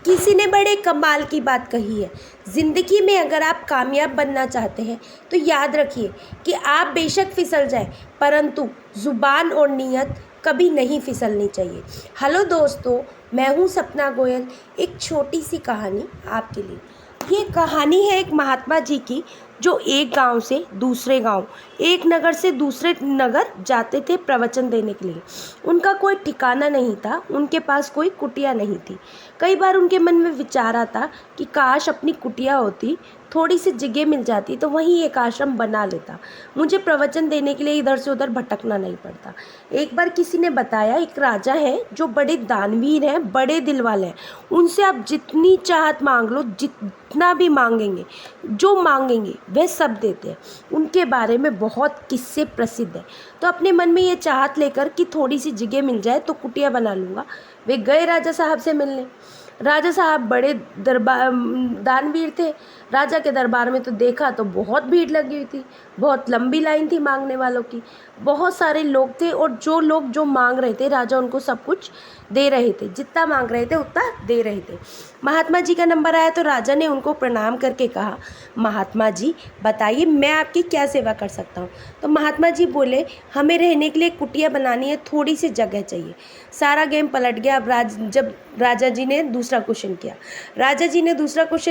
किसी ने बड़े कमाल की बात कही है, ज़िंदगी में अगर आप कामयाब बनना चाहते हैं तो याद रखिए कि आप बेशक फिसल जाए, परंतु ज़ुबान और नीयत कभी नहीं फिसलनी चाहिए। हेलो दोस्तों, मैं हूँ सपना गोयल। एक छोटी सी कहानी आपके लिए। ये कहानी है एक महात्मा जी की, जो एक गांव से दूसरे गांव, एक नगर से दूसरे नगर जाते थे प्रवचन देने के लिए। उनका कोई ठिकाना नहीं था, उनके पास कोई कुटिया नहीं थी। कई बार उनके मन में विचार आता कि काश अपनी कुटिया होती, थोड़ी सी जगह मिल जाती तो वहीं एक आश्रम बना लेता, मुझे प्रवचन देने के लिए इधर से उधर भटकना नहीं पड़ता। एक बार किसी ने बताया, एक राजा है जो बड़े दानवीर हैं, बड़े दिल वाले हैं। उनसे आप जितनी चाहत मांग लो, जितना भी मांगेंगे, जो मांगेंगे वह सब देते हैं। उनके बारे में बहुत किस्से प्रसिद्ध हैं। तो अपने मन में ये चाहत लेकर कि थोड़ी सी जगह मिल जाए तो कुटिया बना लूँगा, वे गए राजा साहब से मिलने। राजा साहब बड़े दानवीर थे। राजा के दरबार में तो देखा तो बहुत भीड़ लगी हुई थी, बहुत लंबी लाइन थी मांगने वालों की, बहुत सारे लोग थे, और जो लोग जो मांग रहे थे राजा उनको सब कुछ दे रहे थे, जितना मांग रहे थे उतना दे रहे थे। महात्मा जी का नंबर आया तो राजा ने उनको प्रणाम करके कहा, महात्मा जी बताइए मैं आपकी क्या सेवा कर सकता हूँ। तो महात्मा जी बोले, हमें रहने के लिए कुटिया बनानी है, थोड़ी सी जगह चाहिए। सारा गेम पलट गया। अब जब राजा जी ने दूसरा क्वेश्चन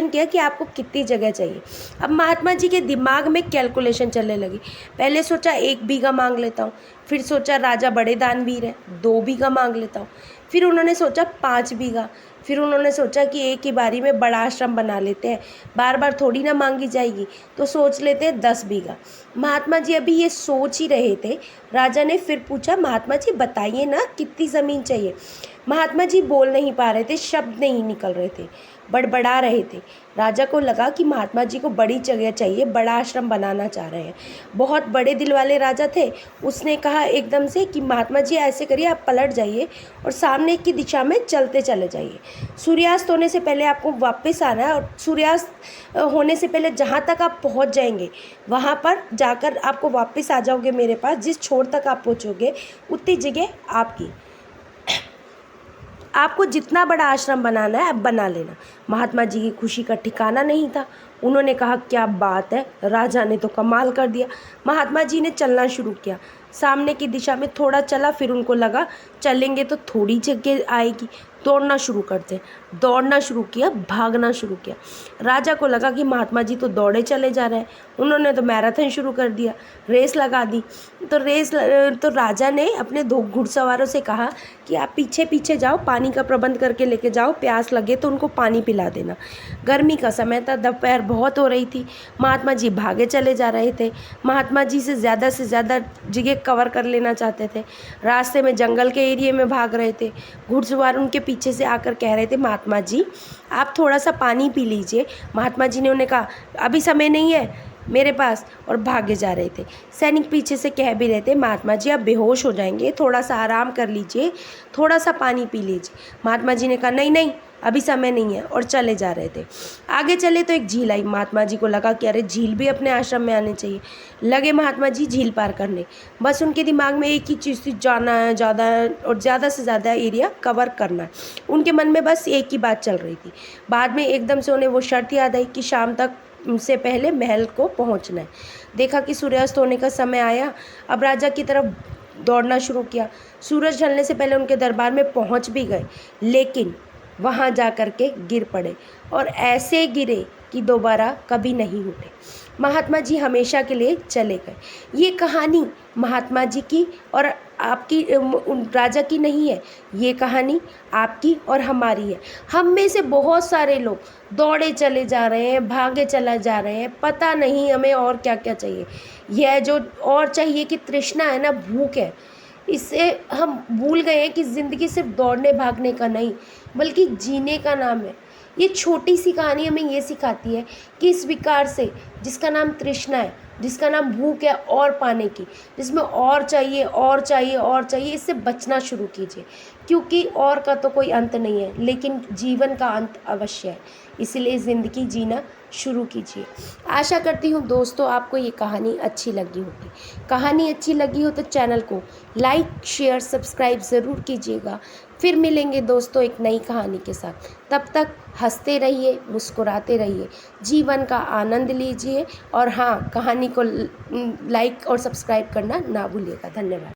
किया कि आपको कितनी जगह चाहिए। अब महात्मा जी के दिमाग में कैलकुलेशन चलने लगी। पहले सोचा 1 बीघा मांग लेता हूँ, फिर सोचा राजा बड़े दानवीर है, 2 बीघा मांग लेता हूँ, फिर उन्होंने सोचा 5 बीघा, फिर उन्होंने सोचा कि एक ही बारी में बड़ा आश्रम बना लेते हैं, बार बार थोड़ी ना मांगी जाएगी, तो सोच लेते हैं 10 बीघा। महात्मा जी अभी ये सोच ही रहे थे, राजा ने फिर पूछा, महात्मा जी बताइए ना कितनी ज़मीन चाहिए। महात्मा जी बोल नहीं पा रहे थे, शब्द नहीं निकल रहे थे, बड़बड़ा रहे थे। राजा को लगा कि महात्मा जी को बड़ी जगह चाहिए, बड़ा आश्रम बनाना चाह रहे हैं। बहुत बड़े दिल वाले राजा थे। उसने कहा एकदम से कि महात्मा जी ऐसे करिए, आप पलट जाइए और सामने की दिशा में चलते चले जाइए। सूर्यास्त होने से पहले आपको वापस आना है, और सूर्यास्त होने से पहले जहाँ तक आप पहुँच जाएंगे वहाँ पर जाकर आपको वापस आ जाओगे मेरे पास। जिस छोर तक आप पहुँचोगे उतनी जगह आपकी। आपको जितना बड़ा आश्रम बनाना है आप बना लेना। महात्मा जी की खुशी का ठिकाना नहीं था। उन्होंने कहा, क्या बात है, राजा ने तो कमाल कर दिया। महात्मा जी ने चलना शुरू किया, सामने की दिशा में थोड़ा चला, फिर उनको लगा चलेंगे तो थोड़ी जगह आएगी, दौड़ना शुरू करते। दौड़ना शुरू किया, भागना शुरू किया। राजा को लगा कि महात्मा जी तो दौड़े चले जा रहे हैं, उन्होंने तो मैराथन शुरू कर दिया, रेस लगा दी। तो राजा ने अपने 2 घुड़सवारों से कहा कि आप पीछे पीछे जाओ, पानी का प्रबंध करके लेके जाओ, प्यास लगे तो उनको पानी पिला देना। गर्मी का समय था, दोपहर बहुत हो रही थी। महात्मा जी भागे चले जा रहे थे। महात्मा जी से ज़्यादा जगह कवर कर लेना चाहते थे। रास्ते में जंगल के एरिया में भाग रहे थे। घुड़सवार उनके पीछे से आकर कह रहे थे, महात्मा जी आप थोड़ा सा पानी पी लीजिए। महात्मा जी ने उन्हें कहा, अभी समय नहीं है मेरे पास, और भागे जा रहे थे। सैनिक पीछे से कह भी रहे थे, महात्मा जी आप बेहोश हो जाएंगे, थोड़ा सा आराम कर लीजिए, थोड़ा सा पानी पी लीजिए। महात्मा जी ने कहा, नहीं नहीं अभी समय नहीं है, और चले जा रहे थे। आगे चले तो एक झील आई। महात्मा जी को लगा कि अरे झील भी अपने आश्रम में आने चाहिए। लगे महात्मा जी झील पार करने। बस उनके दिमाग में एक ही चीज़ थी, जाना है ज़्यादा, और ज़्यादा से ज़्यादा एरिया कवर करना है। उनके मन में बस एक ही बात चल रही थी। बाद में एकदम से उन्हें वो शर्त याद आई कि शाम तक से पहले महल को पहुंचना है। देखा कि सूर्यास्त होने का समय आया। अब राजा की तरफ दौड़ना शुरू किया। सूरज ढलने से पहले उनके दरबार में पहुंच भी गए, लेकिन वहां जा कर के गिर पड़े, और ऐसे गिरे कि दोबारा कभी नहीं उठे। महात्मा जी हमेशा के लिए चले गए। ये कहानी महात्मा जी की और आपकी राजा की नहीं है, ये कहानी आपकी और हमारी है। हम में से बहुत सारे लोग दौड़े चले जा रहे हैं, भागे चला जा रहे हैं, पता नहीं हमें और क्या क्या चाहिए। यह जो और चाहिए कि तृष्णा है ना, भूख है, इससे हम भूल गए हैं कि ज़िंदगी सिर्फ दौड़ने भागने का नहीं बल्कि जीने का नाम है। ये छोटी सी कहानी हमें ये सिखाती है कि इस विकार से, जिसका नाम तृष्णा है, जिसका नाम भूख है और पाने की, जिसमें और चाहिए और चाहिए और चाहिए, इससे बचना शुरू कीजिए, क्योंकि और का तो कोई अंत नहीं है, लेकिन जीवन का अंत अवश्य है। इसलिए ज़िंदगी जीना शुरू कीजिए। आशा करती हूँ दोस्तों आपको ये कहानी अच्छी लगी होगी। कहानी अच्छी लगी हो तो चैनल को लाइक शेयर सब्सक्राइब ज़रूर कीजिएगा। फिर मिलेंगे दोस्तों एक नई कहानी के साथ। तब तक हंसते रहिए, मुस्कुराते रहिए, जीवन का आनंद लीजिए और हाँ, कहानी को लाइक और सब्सक्राइब करना ना भूलिएगा। धन्यवाद।